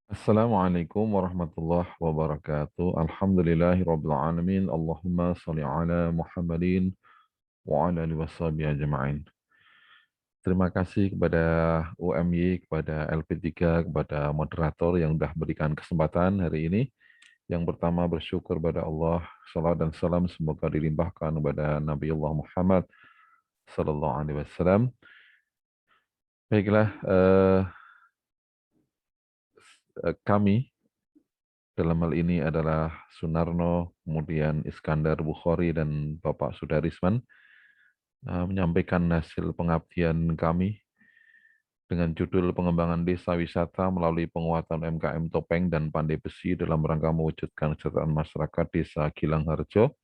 Assalamualaikum warahmatullahi wabarakatuh. Alhamdulillahirabbil alamin. Allahumma shalli ala Muhammadin wa ala alihi washabihi ajma'in. Terima kasih kepada UMY, kepada LP3, kepada moderator yang sudah berikan kesempatan hari ini. Yang pertama bersyukur kepada Allah, salat dan salam semoga dilimpahkan kepada Nabi Allah Muhammad sallallahu alaihi wasallam. Baiklah, kami dalam hal ini adalah Sunarno, kemudian Iskandar Bukhari, dan Bapak Sudarisman menyampaikan hasil pengabdian kami dengan judul Pengembangan Desa Wisata melalui penguatan UMKM Topeng dan Pandai Besi dalam rangka mewujudkan kesejahteraan masyarakat Desa Gilang Harjo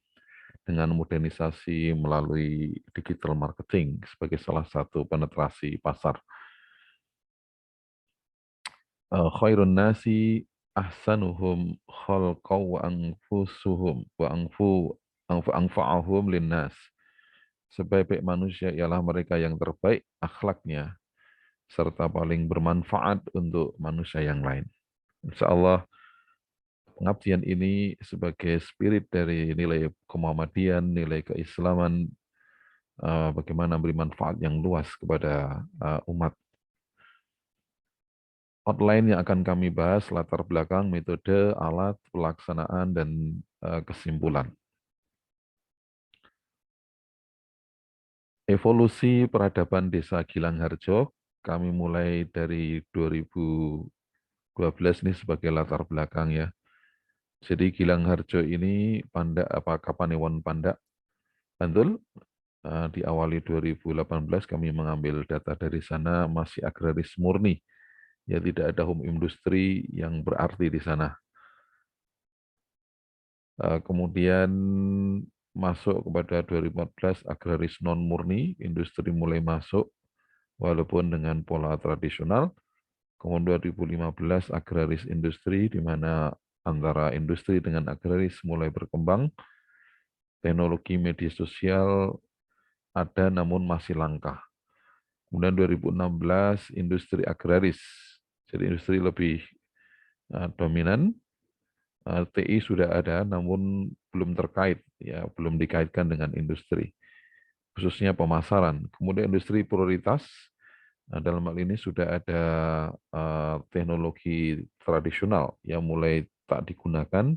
dengan modernisasi melalui digital marketing sebagai salah satu penetrasi pasar. Khairun nasi ahsanuhum khalqaw wa anfusuhum wa anfa'ahum linnas. Sebaik-baik manusia ialah mereka yang terbaik akhlaknya serta paling bermanfaat untuk manusia yang lain. Insya Allah pengabdian ini sebagai spirit dari nilai kemuhammadian, nilai keislaman, bagaimana beri manfaat yang luas kepada umat. Outline yang akan kami bahas, latar belakang, metode, alat, pelaksanaan, dan kesimpulan. Evolusi peradaban Desa Gilang Harjo, kami mulai dari 2012 ini sebagai latar belakang ya. Jadi Gilang Harjo ini Pandak apa Kapanewon Pandak, Bantul. Diawali 2018 kami mengambil data dari sana masih agraris murni. Ya tidak ada home industri yang berarti di sana. Kemudian masuk kepada 2014 agraris non murni, industri mulai masuk walaupun dengan pola tradisional. Kemudian 2015 agraris industri di mana antara industri dengan agraris mulai berkembang. Teknologi media sosial ada namun masih langka. Kemudian 2016 industri agraris. Jadi industri lebih dominan. TI sudah ada namun belum terkait ya, belum dikaitkan dengan industri. Khususnya pemasaran. Kemudian industri prioritas. Dalam hal ini sudah ada teknologi tradisional yang mulai tak digunakan,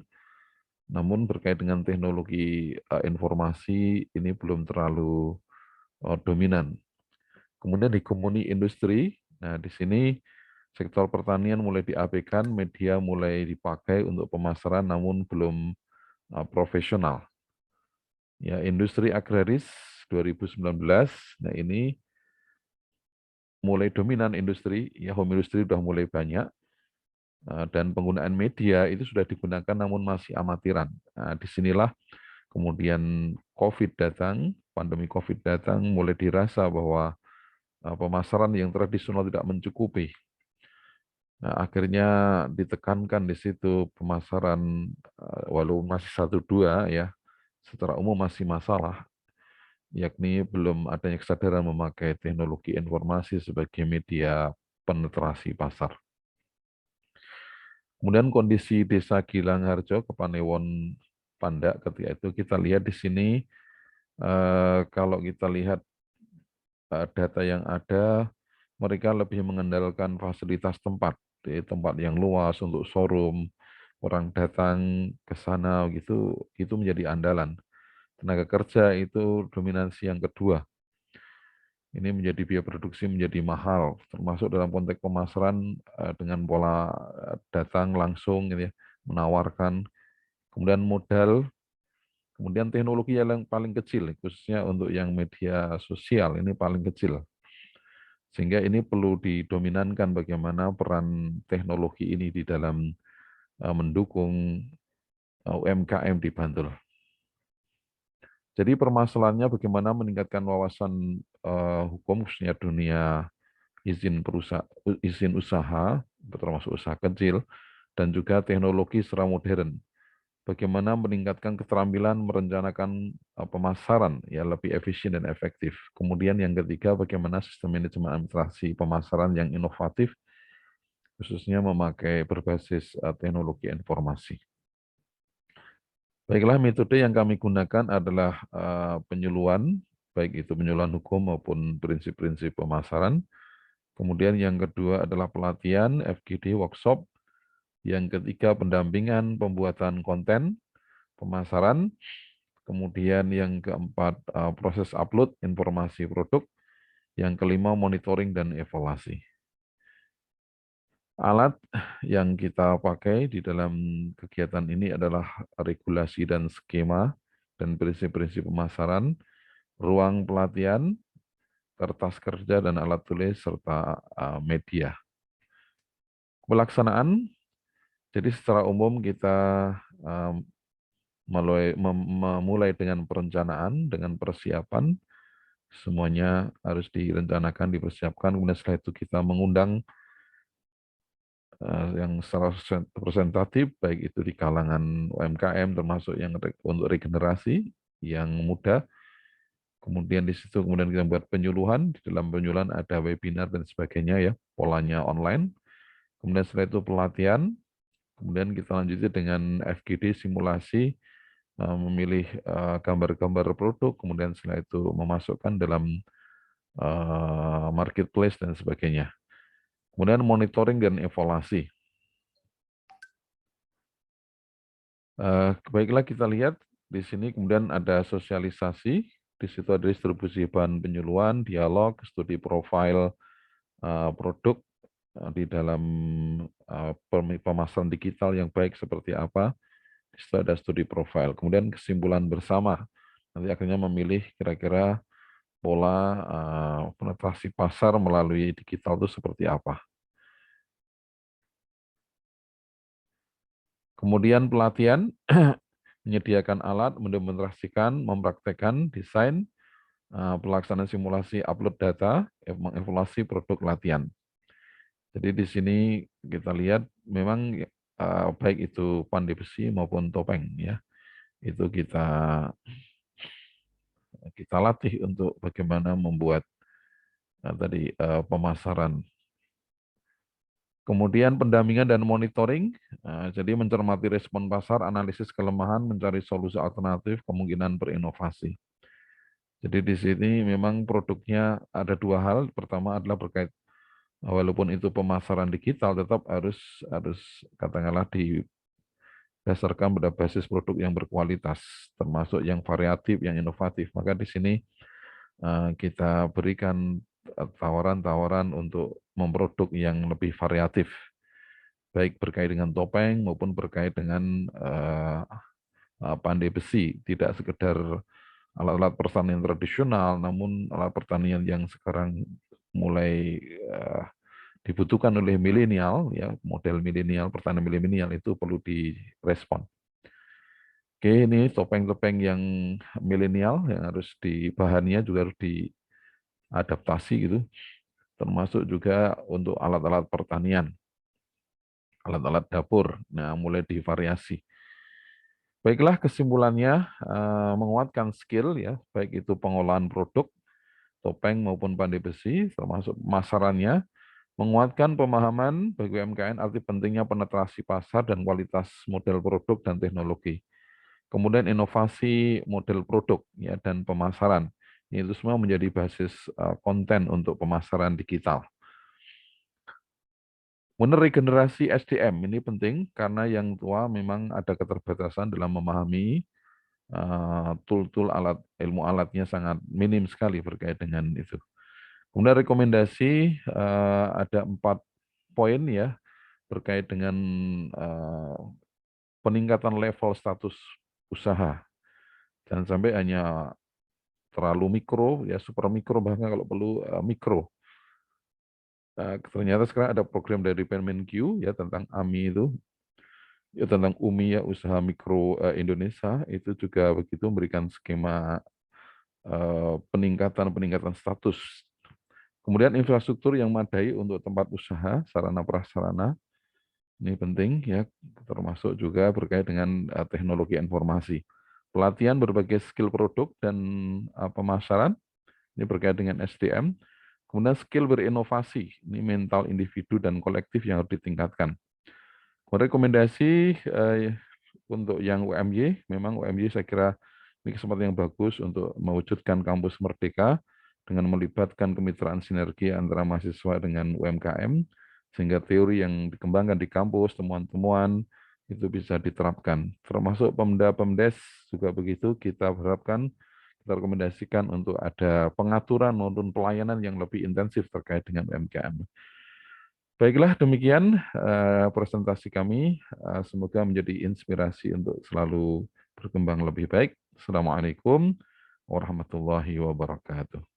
namun berkait dengan teknologi informasi ini belum terlalu dominan. Kemudian di komuni industri, nah di sini sektor pertanian mulai diabaikan, media mulai dipakai untuk pemasaran namun belum profesional. Ya, industri agraris 2019, nah ini mulai dominan industri, ya home industri sudah mulai banyak, dan penggunaan media itu sudah digunakan namun masih amatiran. Nah, disinilah kemudian COVID datang, pandemi COVID datang, mulai dirasa bahwa pemasaran yang tradisional tidak mencukupi. Nah, akhirnya ditekankan di situ pemasaran, walau masih satu dua ya, secara umum masih masalah, yakni belum adanya kesadaran memakai teknologi informasi sebagai media penetrasi pasar. Kemudian kondisi Desa Gilang Harjo, Kepanewon Pandak ketika itu kita lihat di sini, kalau kita lihat data yang ada, mereka lebih mengandalkan fasilitas tempat, di tempat yang luas untuk showroom, orang datang ke sana gitu, itu menjadi andalan. Tenaga kerja itu dominasi yang kedua. Ini menjadi biaya produksi menjadi mahal, termasuk dalam konteks pemasaran dengan pola datang langsung, gitu ya, menawarkan. Kemudian modal, kemudian teknologi yang paling kecil, khususnya untuk yang media sosial ini paling kecil. Sehingga ini perlu didominankan bagaimana peran teknologi ini di dalam mendukung UMKM di Bantul. Jadi permasalahannya bagaimana meningkatkan wawasan hukum khususnya dunia izin usaha, termasuk usaha kecil, dan juga teknologi secara modern. Bagaimana meningkatkan keterampilan merencanakan pemasaran ya lebih efisien dan efektif. Kemudian yang ketiga, bagaimana sistem manajemen administrasi pemasaran yang inovatif khususnya memakai berbasis teknologi informasi. Baiklah, metode yang kami gunakan adalah penyuluhan, baik itu penyuluhan hukum maupun prinsip-prinsip pemasaran. Kemudian yang kedua adalah pelatihan, FGD, workshop. Yang ketiga, pendampingan pembuatan konten, pemasaran. Kemudian yang keempat, proses upload informasi produk. Yang kelima, monitoring dan evaluasi. Alat yang kita pakai di dalam kegiatan ini adalah regulasi dan skema dan prinsip-prinsip pemasaran, ruang pelatihan, kertas kerja dan alat tulis, serta media. Pelaksanaan, jadi secara umum kita memulai dengan perencanaan, dengan persiapan, semuanya harus direncanakan, dipersiapkan, kemudian setelah itu kita mengundang yang secara representatif, baik itu di kalangan UMKM, termasuk yang untuk regenerasi, yang muda. Kemudian di situ kemudian kita buat penyuluhan, di dalam penyuluhan ada webinar dan sebagainya ya, polanya online. Kemudian setelah itu pelatihan, kemudian kita lanjuti dengan FGD simulasi, memilih gambar-gambar produk, kemudian setelah itu memasukkan dalam marketplace dan sebagainya. Kemudian monitoring dan evaluasi. Baiklah, kita lihat di sini kemudian ada sosialisasi, di situ ada distribusi bahan penyuluhan, dialog, studi profil produk di dalam pemasaran digital yang baik seperti apa. Di situ ada studi profil. Kemudian kesimpulan bersama, nanti akhirnya memilih kira-kira pola penetrasi pasar melalui digital itu seperti apa. Kemudian pelatihan, menyediakan alat, mendemonstrasikan, mempraktekkan, desain, pelaksanaan simulasi upload data, mengevaluasi produk latihan. Jadi di sini kita lihat memang baik itu pandai besi maupun topeng ya, itu kita latih untuk bagaimana membuat tadi pemasaran. Kemudian pendampingan dan monitoring, jadi mencermati respon pasar, analisis kelemahan, mencari solusi alternatif, kemungkinan berinovasi. Jadi di sini memang produknya ada dua hal. Pertama adalah berkait, walaupun itu pemasaran digital, tetap harus katakanlah didasarkan pada basis produk yang berkualitas, termasuk yang variatif, yang inovatif. Maka di sini kita berikan tawaran-tawaran untuk memproduk yang lebih variatif, baik berkait dengan topeng maupun berkait dengan pandai besi, tidak sekedar alat-alat pertanian tradisional, namun alat pertanian yang sekarang mulai dibutuhkan oleh milenial, ya model milenial, pertanian milenial itu perlu direspon. Oke, ini topeng-topeng yang milenial yang harus bahannya juga harus diadaptasi gitu, termasuk juga untuk alat-alat pertanian, alat-alat dapur. Nah, mulai divariasi. Baiklah, kesimpulannya menguatkan skill ya, baik itu pengolahan produk, topeng maupun pandai besi, termasuk pemasarannya, menguatkan pemahaman bagi UMKM arti pentingnya penetrasi pasar dan kualitas model produk dan teknologi. Kemudian inovasi model produk ya dan pemasaran. Itu semua menjadi basis konten untuk pemasaran digital. Kemudian regenerasi SDM ini penting karena yang tua memang ada keterbatasan dalam memahami tool-tool ilmu alatnya sangat minim sekali berkait dengan itu. Kemudian rekomendasi ada 4 poin ya terkait dengan peningkatan level status usaha. Jangan sampai hanya terlalu mikro, ya super mikro, bahkan kalau perlu mikro. Ternyata sekarang ada program dari Permenq ya tentang AMI itu, ya tentang UMI ya Usaha Mikro Indonesia, itu juga begitu memberikan skema peningkatan status. Kemudian infrastruktur yang memadai untuk tempat usaha, sarana prasarana, ini penting ya, termasuk juga berkait dengan teknologi informasi. Pelatihan berbagai skill produk dan pemasaran, ini berkait dengan SDM. Kemudian skill berinovasi, ini mental individu dan kolektif yang harus ditingkatkan. Rekomendasi untuk yang UMY, memang UMY saya kira ini kesempatan yang bagus untuk mewujudkan kampus merdeka dengan melibatkan kemitraan sinergi antara mahasiswa dengan UMKM, sehingga teori yang dikembangkan di kampus, temuan-temuan, itu bisa diterapkan. Termasuk Pemda-Pemdes juga begitu, kita harapkan, kita rekomendasikan untuk ada pengaturan maupun pelayanan yang lebih intensif terkait dengan UMKM. Baiklah, demikian presentasi kami. Semoga menjadi inspirasi untuk selalu berkembang lebih baik. Assalamualaikum warahmatullahi wabarakatuh.